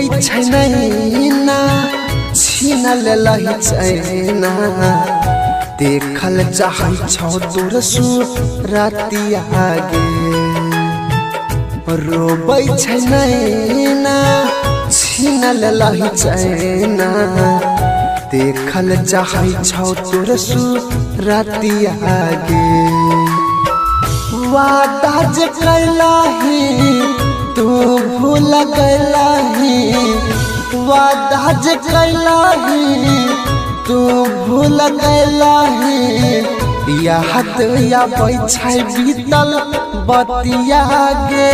छै नैना छीन लेलहि चैना देखल चाहै छौ तोर सूरतिया गे रोबै छै नैना छीन लेलहि चैना देखल चाहै छौ तोर सूरतिया गे वादा जे कैलहि तू भूल गइलहि वादा जे कैलहि तू भूल गइलहि याद आबै छै बीतल बतिया गे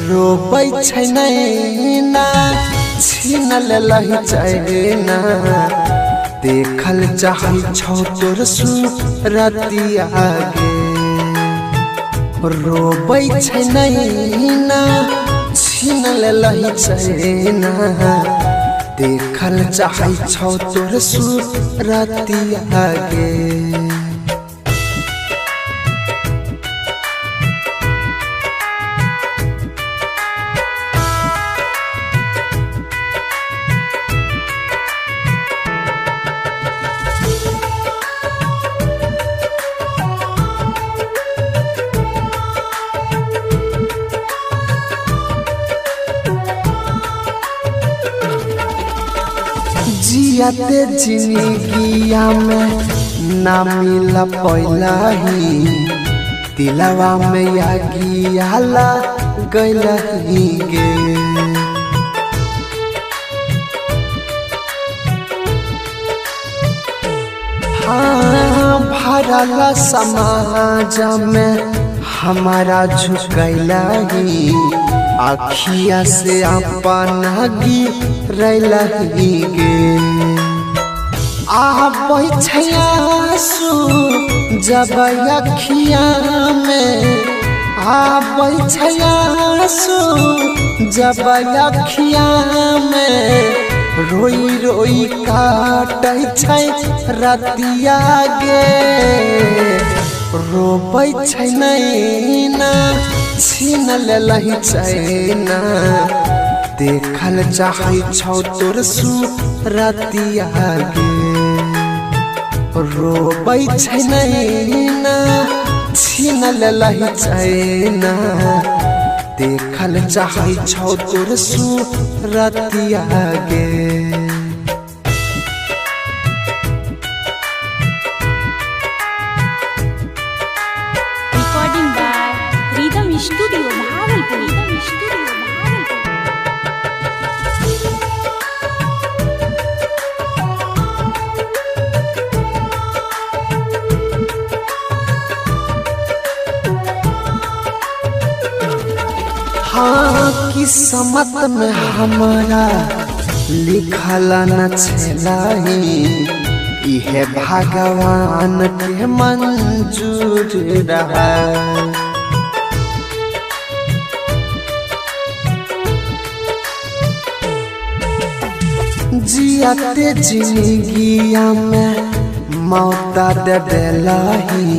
रोबै छै नैना छीन लेलहि चैना देखल चाहै छौ तोर सूरतिया गे रोबै छै नैना छीन लेलहि चैना देखल चाहै छौ तोर सूरतिया गे जियाते जिंदगिया में ना मिल पैलहि दिलवा में आगियाला गइलहि गे हाँ भरल समाज में हमारा झुकैलहि अखिया से अपना गिरलहि गे आबै छै आंसू जब अखिया में आबै छै आंसू जब अखिया में रोई रोई काटै छै रतिया गे रोबै छै नैना छीन लेलहि चैना देखल चाहै छौ तोर सूरतिया गे रोबै छै नैना छीन लेलहि चैना देखल चाहै छौ तोर सूरतिया गे स्टूडियो भागलपुर हाँ किस्मत में हमारा लिखल न छलहि इहे भगवान के मंजूर रहा जियाते जिंदगिया में मौत दे देलहि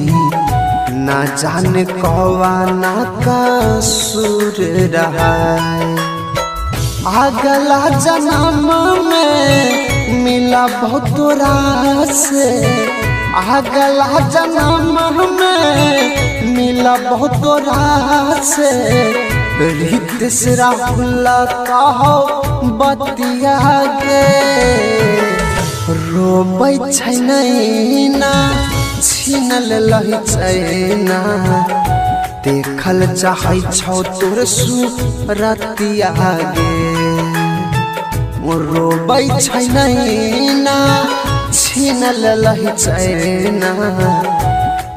ना जाने कौन कसूर रहा अगला जन्म में मिला बहुत से अगला जन्म में मिला बहुत से रित से राहुल कहो बतिया गे रोबै छै नैना छीन लेलहि चैना देखल चाहै छौ तोर सूरतिया गे रोबै छै नैना छीन लेलहि चैना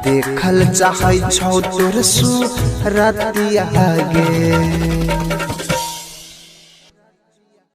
देखल चाहै छौ तोर सूरतिया गे।